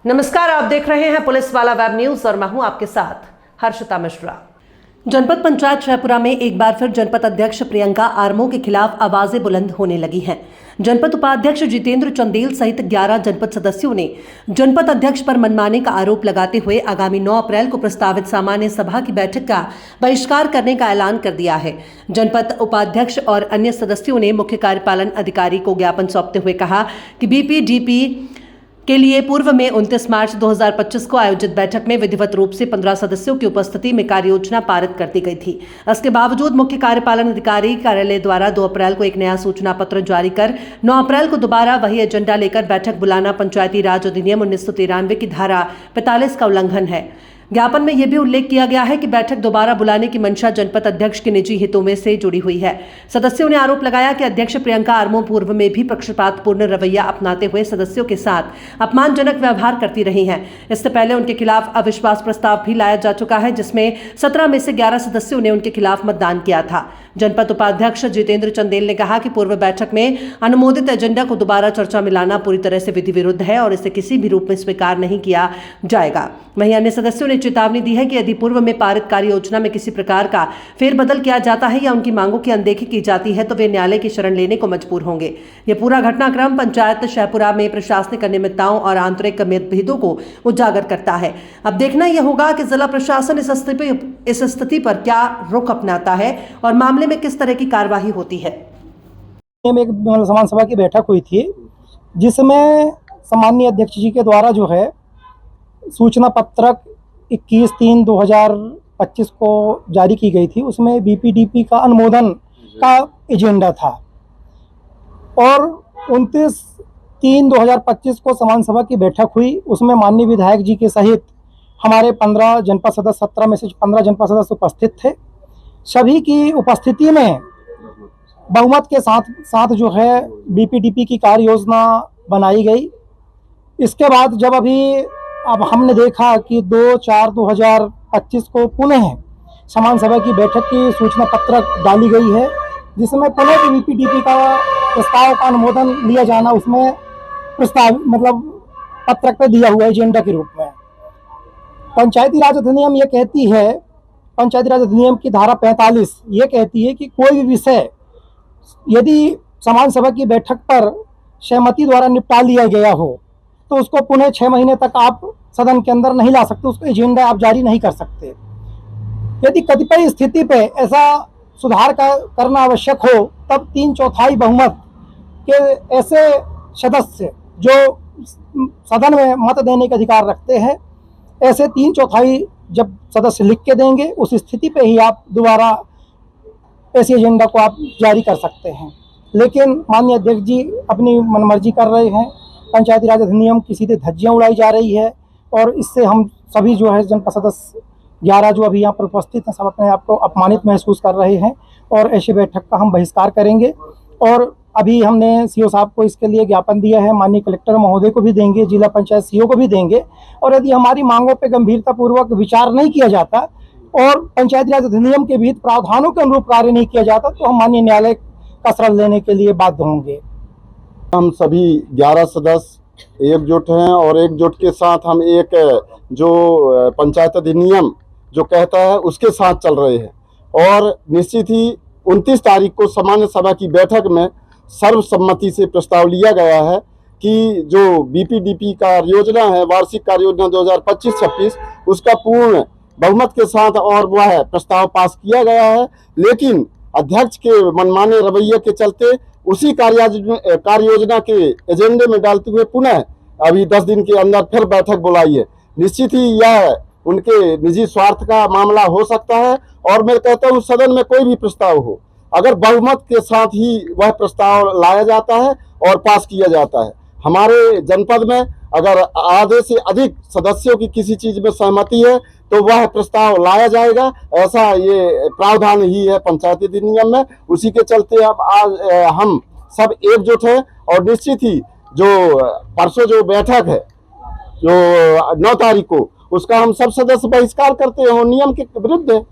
नमस्कार, आप देख रहे हैं पुलिस वाला वेब न्यूज और मैं हूं आपके साथ हर्षिता मिश्रा। जनपद पंचायत शाहपुरा में एक बार फिर जनपद अध्यक्ष प्रियंका आर्मो के खिलाफ आवाजें बुलंद होने लगी हैं। जनपद उपाध्यक्ष जितेंद्र चंदेल सहित 11 जनपद सदस्यों ने जनपद अध्यक्ष पर मनमाने का आरोप लगाते हुए आगामी 9 अप्रैल को प्रस्तावित सामान्य सभा की बैठक का बहिष्कार करने का ऐलान कर दिया है। जनपद उपाध्यक्ष और अन्य सदस्यों ने मुख्य कार्यपालन अधिकारी को ज्ञापन सौंपते हुए कहा कि बीपीडीपी के लिए पूर्व में 29 मार्च 2025 को आयोजित बैठक में विधिवत रूप से 15 सदस्यों की उपस्थिति में कार्य योजना पारित कर दी गई थी। इसके बावजूद मुख्य कार्यपालन अधिकारी कार्यालय द्वारा 2 अप्रैल को एक नया सूचना पत्र जारी कर 9 अप्रैल को दोबारा वही एजेंडा लेकर बैठक बुलाना पंचायती राज अधिनियम 1993 की धारा 45 का उल्लंघन है। ज्ञापन में यह भी उल्लेख किया गया है कि बैठक दोबारा बुलाने की मंशा जनपद अध्यक्ष के निजी हितों में से जुड़ी हुई है। सदस्यों ने आरोप लगाया कि अध्यक्ष प्रियंका आर्मो पूर्व में भी पक्षपातपूर्ण रवैया अपनाते हुए सदस्यों के साथ अपमानजनक व्यवहार करती रही हैं। इससे पहले उनके खिलाफ अविश्वास प्रस्ताव भी लाया जा चुका है, जिसमें 17 में से 11 सदस्यों ने उनके खिलाफ मतदान किया था। जनपद उपाध्यक्ष जितेंद्र चंदेल ने कहा कि पूर्व बैठक में अनुमोदित एजेंडा को दोबारा चर्चा में लाना पूरी तरह से विधि विरुद्ध है और इसे किसी भी रूप में स्वीकार नहीं किया जाएगा। वहीं अन्य सदस्यों ने चेतावनी दी है कि यदि पूर्व में पारित कार्य योजना में किसी प्रकार का फेरबदल किया जाता है या उनकी मांगों की अनदेखी की जाती है तो वे न्यायालय की शरण लेने को मजबूर होंगे। यह पूरा घटनाक्रम पंचायत शाहपुरा में प्रशासनिक अनियमितताओं और आंतरिक मतभेदों को उजागर करता है। अब देखना यह होगा कि जिला प्रशासन इस स्थिति पर क्या रुख अपनाता है और मामले में किस तरह की कार्यवाही होती है। एक समान सभा की बैठक हुई थी जिसमें सामान्य अध्यक्ष जी के द्वारा जो है सूचना पत्रक 21/3/2025 को जारी की गई थी। उसमें बीपीडीपी का अनुमोदन का एजेंडा था और 29/3/2025 को समान सभा की बैठक हुई। उसमें माननीय विधायक जी के सहित हमारे 15 जनपद सदस्य 17 में से 15 जनपद सदस्य उपस्थित थे। सभी की उपस्थिति में बहुमत के साथ जो है बीपीडीपी की कार्य योजना बनाई गई। इसके बाद जब अब हमने देखा कि 2/4/2025 को पुनः समान सभा की बैठक की सूचना पत्रक डाली गई है, जिसमें पुनः बीपीडीपी का प्रस्ताव का अनुमोदन लिया जाना उसमें प्रस्ताव पत्रक पे दिया हुआ एजेंडा के रूप में। पंचायती राज अधिनियम ये कहती है, पंचायती राज अधिनियम की धारा 45 ये कहती है कि कोई भी विषय यदि समान सभा की बैठक पर सहमति द्वारा निपटा लिया गया हो तो उसको पुनः 6 महीने तक आप सदन के अंदर नहीं ला सकते, उसको एजेंडा आप जारी नहीं कर सकते। यदि कतिपय स्थिति पे ऐसा सुधार करना आवश्यक हो तब 3/4 बहुमत के ऐसे सदस्य जो सदन में मत देने का अधिकार रखते हैं, ऐसे 3/4 जब सदस्य लिख के देंगे उस स्थिति पे ही आप दोबारा ऐसे एजेंडा को आप जारी कर सकते हैं। लेकिन माननीय अध्यक्ष जी अपनी मनमर्जी कर रहे हैं। पंचायती राज अधिनियम की सीधे धज्जियां उड़ाई जा रही है और इससे हम सभी जो है जनपद सदस्य 11 जो अभी यहाँ पर उपस्थित हैं सब अपने आप को अपमानित महसूस कर रहे हैं और ऐसी बैठक का हम बहिष्कार करेंगे। और अभी हमने सीओ साहब को इसके लिए ज्ञापन दिया है, माननीय कलेक्टर महोदय को भी देंगे, जिला पंचायत सीओ को भी देंगे। और यदि हमारी मांगों पर गंभीरतापूर्वक विचार नहीं किया जाता और पंचायती राज अधिनियम के विहित प्रावधानों के अनुरूप कार्य नहीं किया जाता तो हम माननीय न्यायालय का शरण लेने के लिए बाध्य होंगे। हम सभी 11 सदस्य एकजुट हैं और एकजुट के साथ हम एक जो पंचायत अधिनियम जो कहता है उसके साथ चल रहे हैं और निश्चित ही 29 तारीख को सामान्य सभा की बैठक में सर्वसम्मति से प्रस्ताव लिया गया है कि जो बीपीडीपी कार्य योजना है, वार्षिक कार्य योजना 2025-26 उसका पूर्ण बहुमत के साथ और वह प्रस्ताव पास किया गया है। लेकिन अध्यक्ष के मनमाने रवैये के चलते उसी कार्य योजना के एजेंडे में डालते हुए पुनः अभी 10 दिन के अंदर फिर बैठक बुलाई है। निश्चित ही यह उनके निजी स्वार्थ का मामला हो सकता है और मैं कहता हूँ सदन में कोई भी प्रस्ताव हो, अगर बहुमत के साथ ही वह प्रस्ताव लाया जाता है और पास किया जाता है। हमारे जनपद में अगर आधे से अधिक सदस्यों की किसी चीज में सहमति है तो वह प्रस्ताव लाया जाएगा, ऐसा ये प्रावधान ही है पंचायती अधिनियम में। उसी के चलते अब आज हम सब एकजुट हैं और निश्चित ही जो परसों जो बैठक है जो 9 तारीख को उसका हम सब सदस्य बहिष्कार करते हैं, नियम के विरुद्ध है।